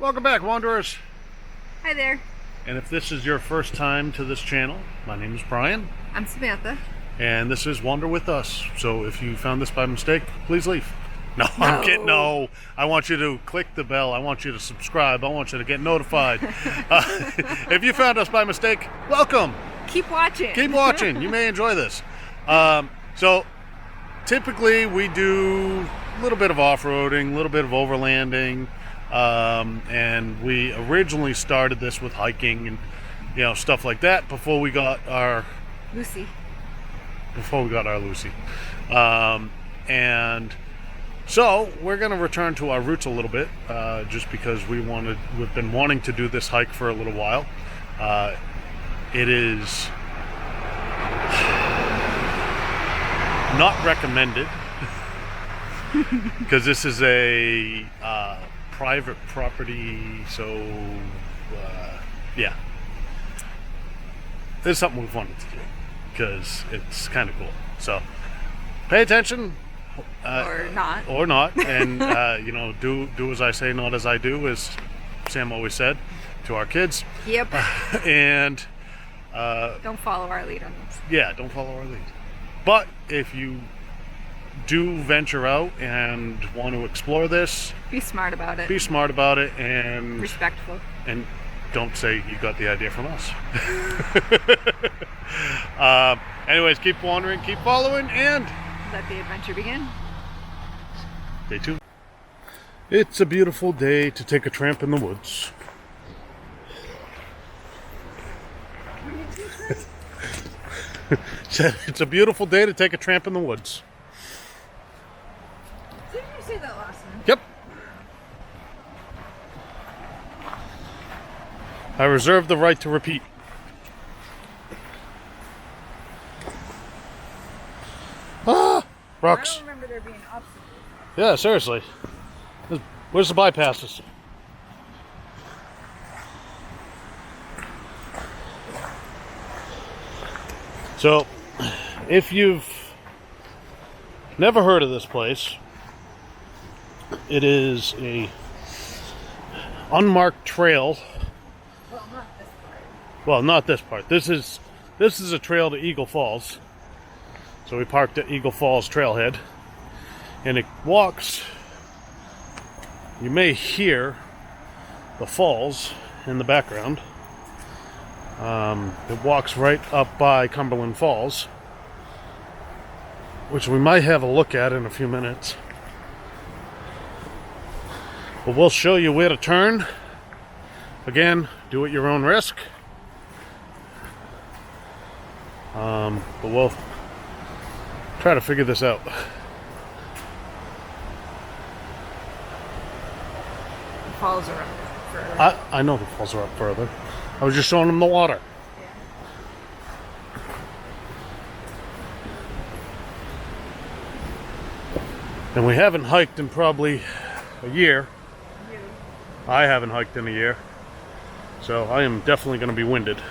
Welcome back, Wanderers. Hi there. And if this is your first time to this channel, my name is Brian. I'm Samantha. And this is Wander With Us. So if you found this by mistake, please leave. No, I'm kidding. No, I want you to click the bell. I want you to subscribe. I want you to get notified. If you found us by mistake, welcome. Keep watching. Keep watching. You may enjoy this. So typically we do a little bit of off-roading, a little bit of overlanding. And we originally started this with hiking and stuff like that before we got our Lucy. And so we're going to return to our roots a little bit, just because we've been wanting to do this hike for a little while. It is not recommended because this is a private property, so yeah, this is something we've wanted to do because it's kind of cool. So pay attention, Or not, and do as I say, not as I do, as Sam always said to our kids. Yep. And don't follow our lead on this. Yeah, don't follow our lead. But if you do venture out and want to explore this, be smart about it. Be smart about it and respectful. And don't say you got the idea from us. Anyways, keep wandering, keep following, and let the adventure begin. Stay tuned. It's a beautiful day to take a tramp in the woods. It's a beautiful day to take a tramp in the woods. Didn't you say that last one? Yep. I reserve the right to repeat. Rocks. I don't remember there being obstacles. Yeah, seriously. Where's the bypasses? So, if you've never heard of this place, it is a unmarked trail. Well, not this part. Well, not this part. This is a trail to Eagle Falls. So we parked at Eagle Falls Trailhead, and it walks. You may hear the falls in the background. It walks right up by Cumberland Falls, which we might have a look at in a few minutes. But we'll show you where to turn. Again, do at your own risk. But we'll try to figure this out. The falls are up further. I know the falls are up further. I was just showing them the water. And we haven't hiked in probably a year. I haven't hiked in a year. So I am definitely going to be winded.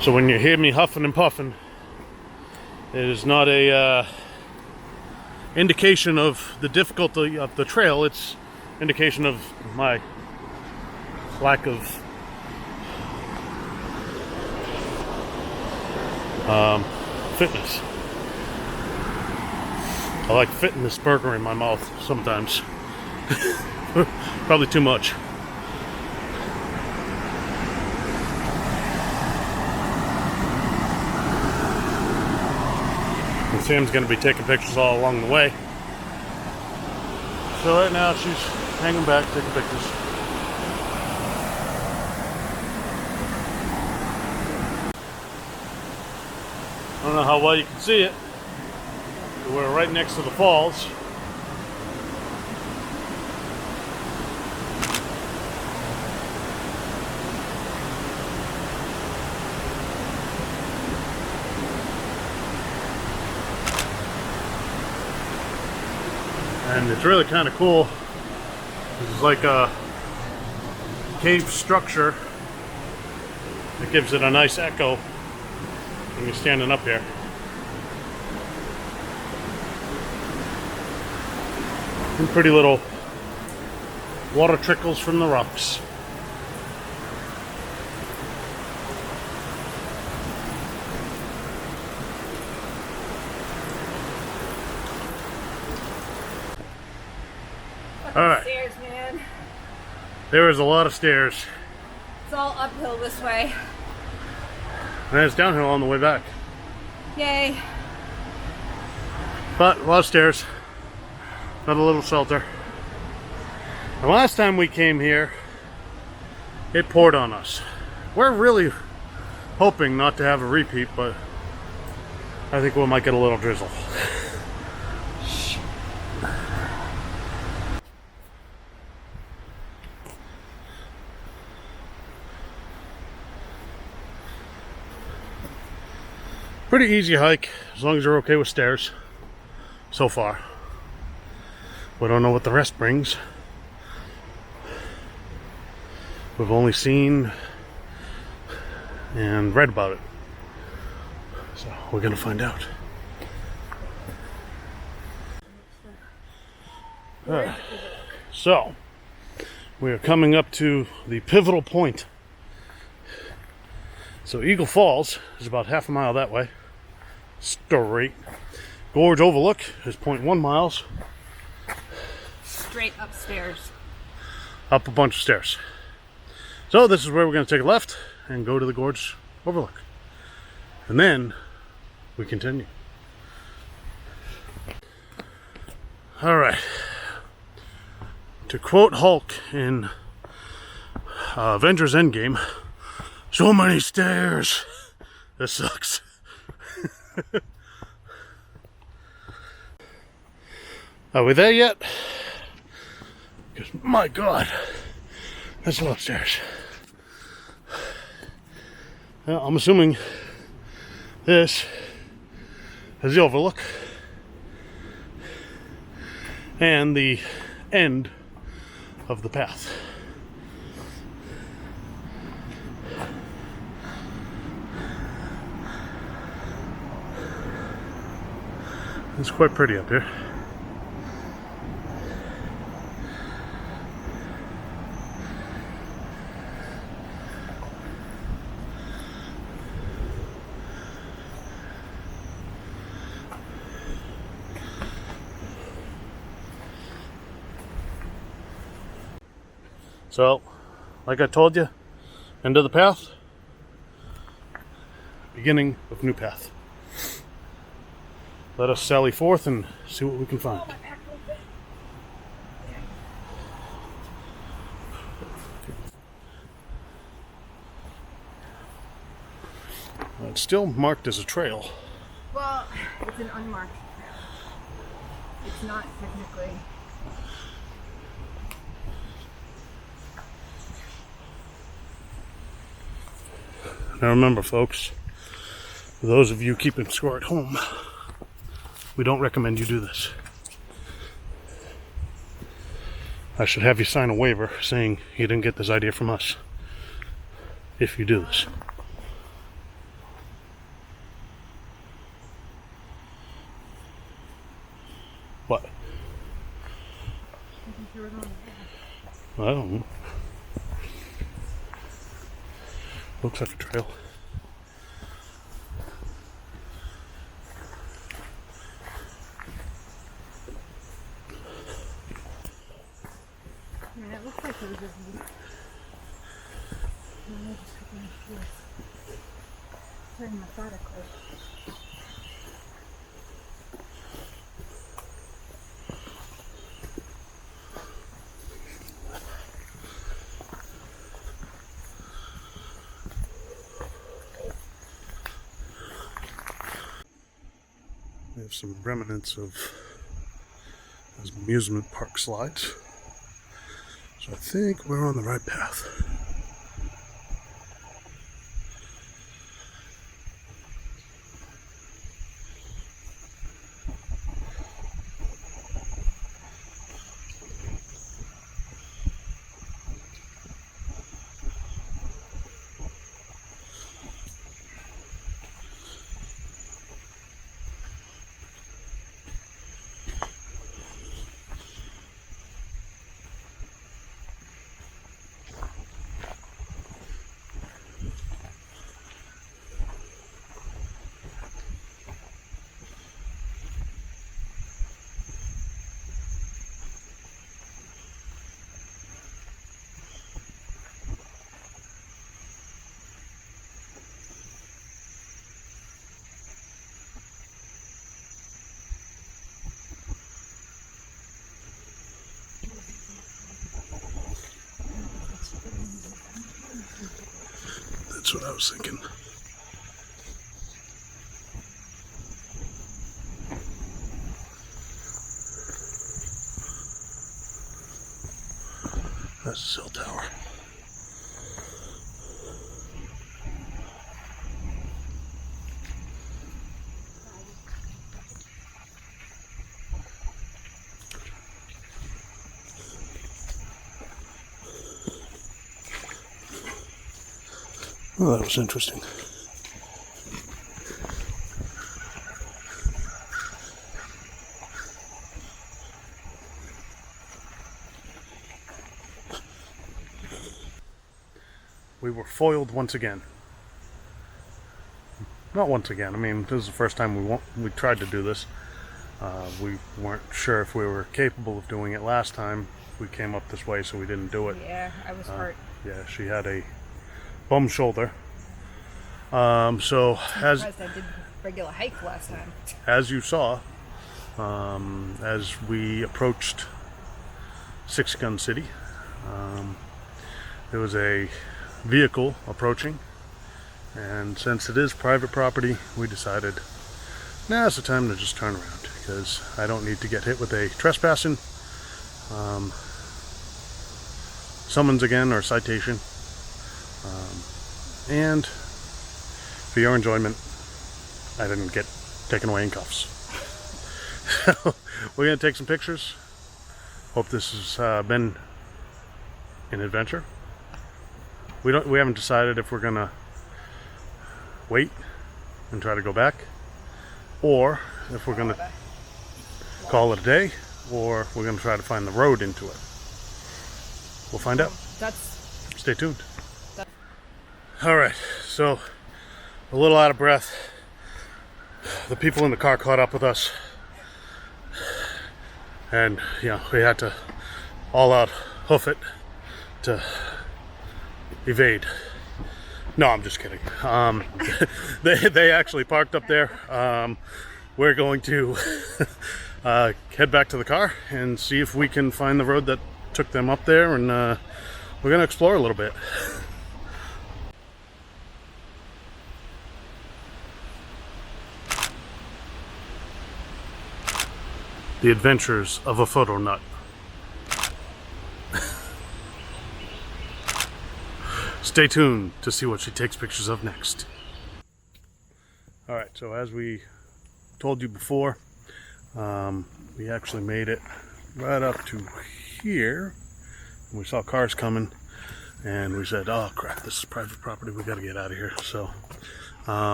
So when you hear me huffing and puffing, it is not a indication of the difficulty of the trail. It's indication of my lack of fitness. I like fitting this burger in my mouth sometimes. Probably too much. And Sam's going to be taking pictures all along the way. So right now she's hanging back, taking pictures. I don't know how well you can see it. We're right next to the falls. And it's really kind of cool. This is like a cave structure It gives it a nice echo when you're standing up here. And pretty little water trickles from the rocks. Fucking Alright. stairs, man. There is a lot of stairs. It's all uphill this way. And it's downhill on the way back. Yay. But a lot of stairs. Got a little shelter. The last time we came here, it poured on us. We're really hoping not to have a repeat, but I think we might get a little drizzle. Pretty easy hike, as long as you're okay with stairs, so far. We don't know what the rest brings. We've only seen and read about it. So we're gonna find out. So, we are coming up to the pivotal point. So Eagle Falls is about half a mile that way. Straight. Gorge Overlook is 0.1 miles. Straight upstairs. Up a bunch of stairs. So this is where we're going to take a left and go to the Gorge Overlook. And then we continue. Alright. To quote Hulk in Avengers Endgame, so many stairs. This sucks. Are we there yet? Because my God, that's a lot of stairs. Well, I'm assuming this is the overlook and the end of the path. It's quite pretty up here. So, like I told you, end of the path, beginning of new path. Let us sally forth and see what we can find. It's still marked as a trail. Well, it's an unmarked trail. It's not technically. Now remember, folks, for those of you keeping score at home, we don't recommend you do this. I should have you sign a waiver saying you didn't get this idea from us if you do this. What? I don't know. Looks like a trail. Yeah, it looks like it was just very methodically. We have some remnants of those amusement park slides. So I think we're on the right path. That's what I was thinking. That's a cell tower. Well, that was interesting. We were foiled once again. Not once again. I mean, this is the first time we tried to do this. We weren't sure if we were capable of doing it last time. We came up this way, so we didn't do it. Yeah, I was hurt. Yeah, she had a bum shoulder. So I'm surprised I did regular hike last time. as you saw, as we approached Six Gun City, there was a vehicle approaching, and since it is private property, we decided now's the time to just turn around, because I don't need to get hit with a trespassing summons again, or citation, and for your enjoyment, I didn't get taken away in cuffs. So we're gonna take some pictures. Hope this has been an adventure. We haven't decided if we're gonna wait and try to go back, or if we're gonna call it a day, or we're gonna try to find the road into it. We'll find out. Stay tuned. All right, so a little out of breath. The people in the car caught up with us, and we had to all out hoof it to evade. No, I'm just kidding. They actually parked up there. We're going to head back to the car and see if we can find the road that took them up there, and we're going to explore a little bit. The adventures of a photo nut. Stay tuned to see what she takes pictures of next. Alright, so as we told you before, we actually made it right up to here. We saw cars coming, and we said, oh crap, this is private property, we gotta get out of here. So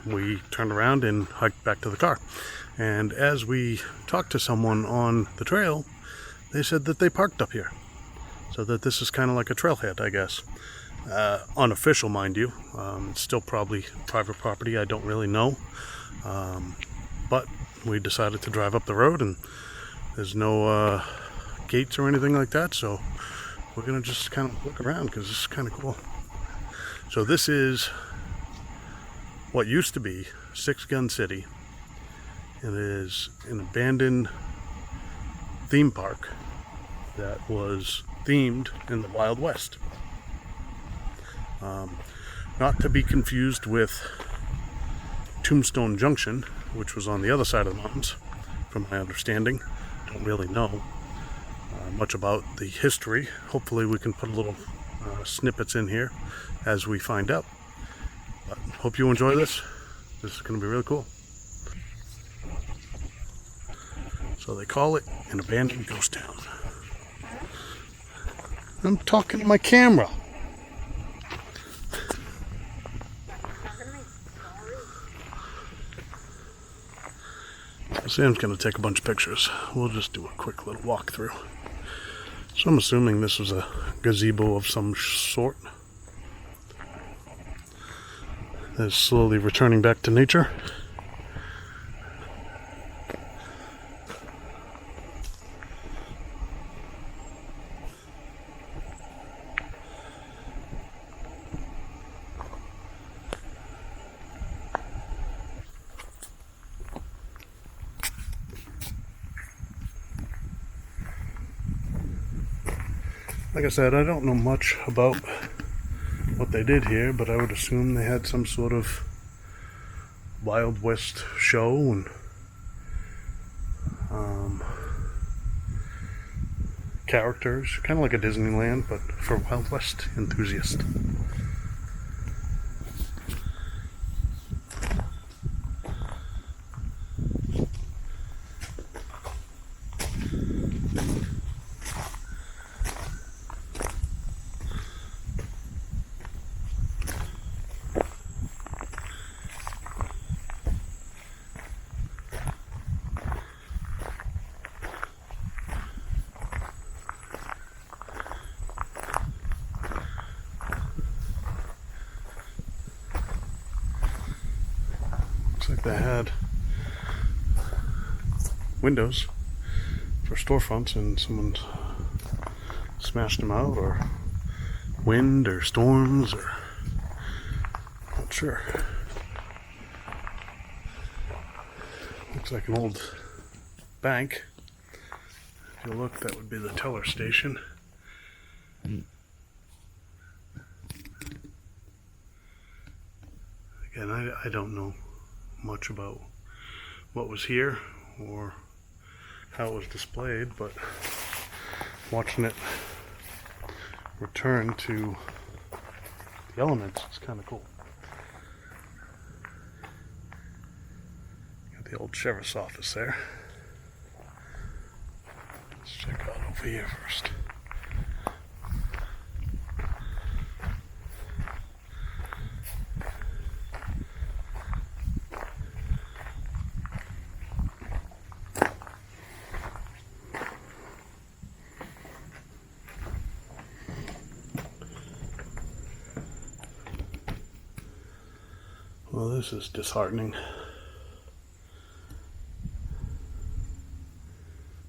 we turned around and hiked back to the car. And as we talked to someone on the trail, they said that they parked up here. So that this is kind of like a trailhead, I guess. Unofficial, mind you. It's still probably private property, I don't really know. But we decided to drive up the road, and there's no gates or anything like that, so we're gonna just kind of look around, because this is kind of cool. So this is what used to be Six Gun City. It is an abandoned theme park that was themed in the Wild West. Not to be confused with Tombstone Junction, which was on the other side of the mountains, from my understanding. Don't really know much about the history. Hopefully we can put a little snippets in here as we find out. But hope you enjoy this. This is going to be really cool. So they call it an abandoned ghost town. I'm talking to my camera. Sam's going to take a bunch of pictures. We'll just do a quick little walkthrough. So I'm assuming this was a gazebo of some sort. That's slowly returning back to nature. Like I said, I don't know much about what they did here, but I would assume they had some sort of Wild West show and characters, kind of like a Disneyland, but for Wild West enthusiasts. Looks like they had windows for storefronts and someone smashed them out, or wind or storms, or not sure. Looks like an old bank. If you look, that would be the teller station. Again, I don't know much about what was here or how it was displayed, but watching it return to the elements is kind of cool. Got the old sheriff's office there. Let's check out over here first. Well, this is disheartening.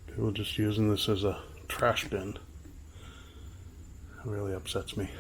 People just using this as a trash bin. It really upsets me.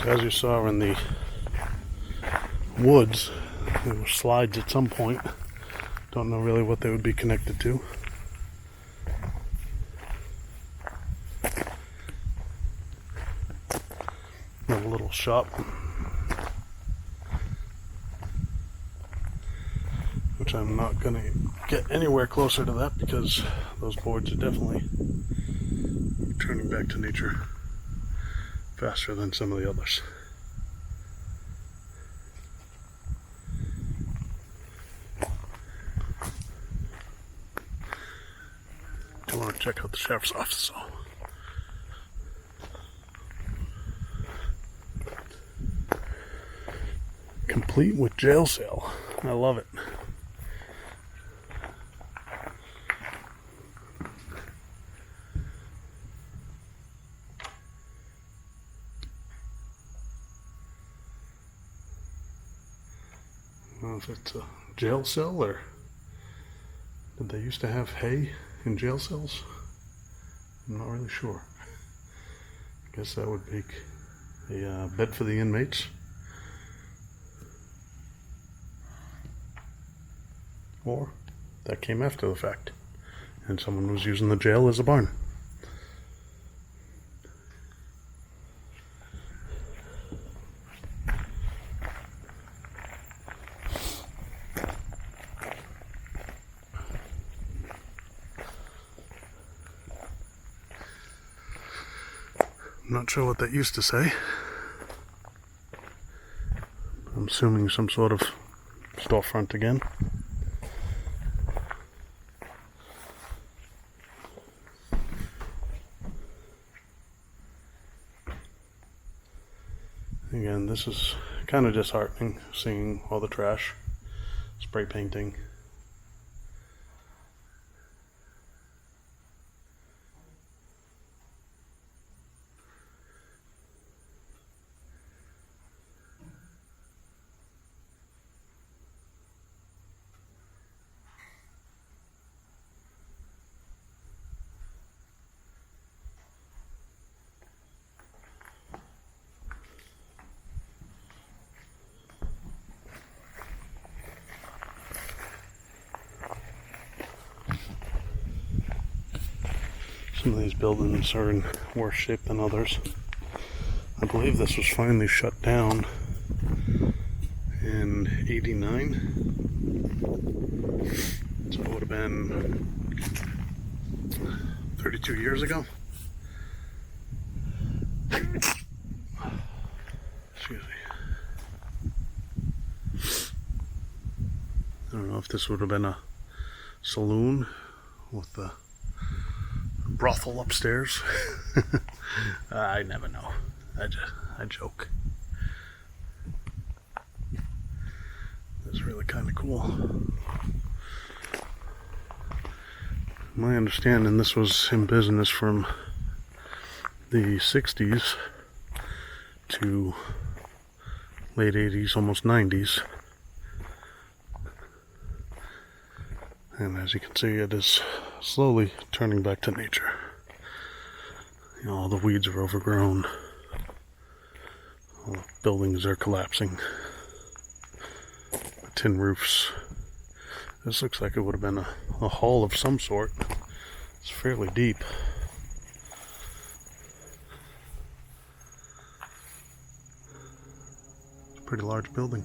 As you saw in the woods, there were slides at some point. Don't know really what they would be connected to. Another little shop, which I'm not going to get anywhere closer to that because those boards are definitely returning back to nature faster than some of the others. I want to check out the sheriff's office though. Complete with jail cell. I love it. I don't know if it's a jail cell or did they used to have hay in jail cells? I'm not really sure. I guess that would make a bed for the inmates. Or that came after the fact and someone was using the jail as a barn. I'm not sure what that used to say. I'm assuming some sort of storefront again. Again, this is kind of disheartening, seeing all the trash, spray painting. Some of these buildings are in worse shape than others. I believe this was finally shut down in '89. So it would have been 32 years ago. Excuse me. I don't know if this would have been a saloon with the brothel upstairs. I never know. I joke. It's really kind of cool. My understanding, this was in business from the 60s to late 80s, almost 90s. And as you can see, it is slowly turning back to nature. You know, all the weeds are overgrown. All the buildings are collapsing. Tin roofs. This looks like it would have been a hall of some sort. It's fairly deep. It's a pretty large building.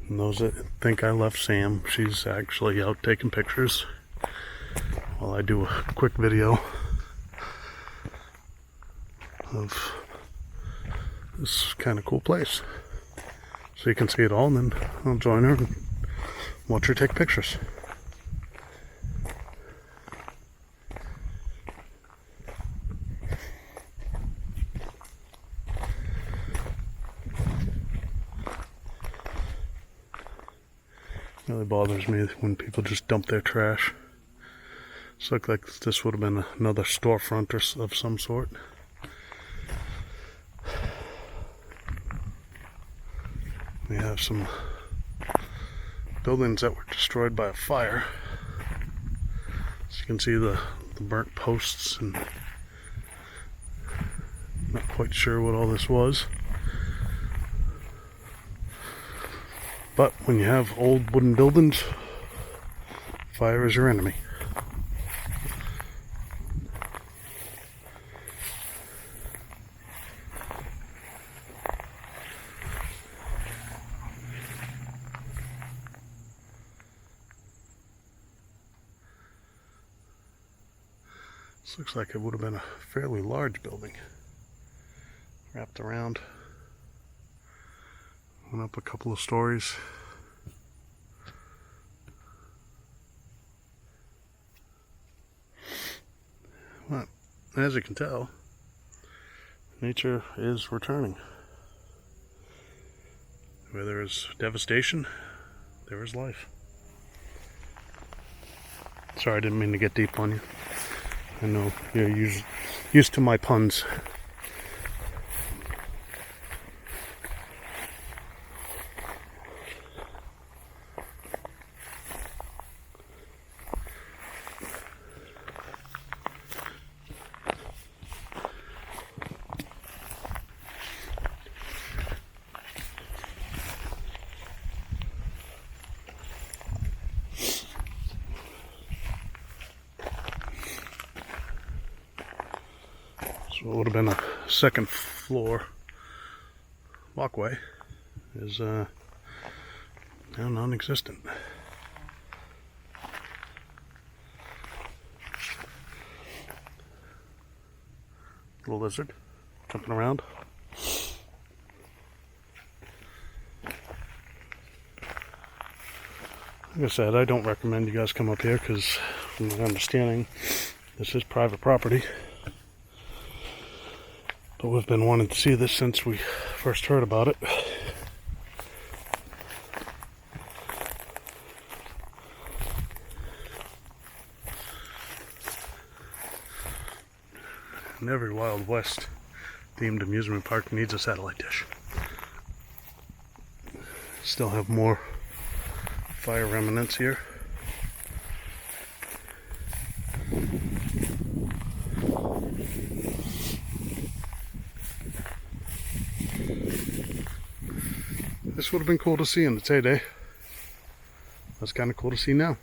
And those that think I left Sam, she's actually out taking pictures while I do a quick video of this kind of cool place. So you can see it all, and then I'll join her and watch her take pictures. It really bothers me when people just dump their trash. This looks like this would have been another storefront of some sort. We have some buildings that were destroyed by a fire. As you can see, the burnt posts, and not quite sure what all this was. But when you have old wooden buildings, fire is your enemy. This looks like it would have been a fairly large building. Wrapped around. Went up a couple of stories. Well, as you can tell, nature is returning. Where there is devastation, there is life. Sorry, I didn't mean to get deep on you. I know you're used to my puns. So it would have been a second floor walkway is now non-existent. Little lizard jumping around. Like I said, I don't recommend you guys come up here because, from my understanding, this is private property. But we've been wanting to see this since we first heard about it. And every Wild West themed amusement park needs a satellite dish. Still have more fire remnants here. would have been cool to see in its heyday. That's kind of cool to see now.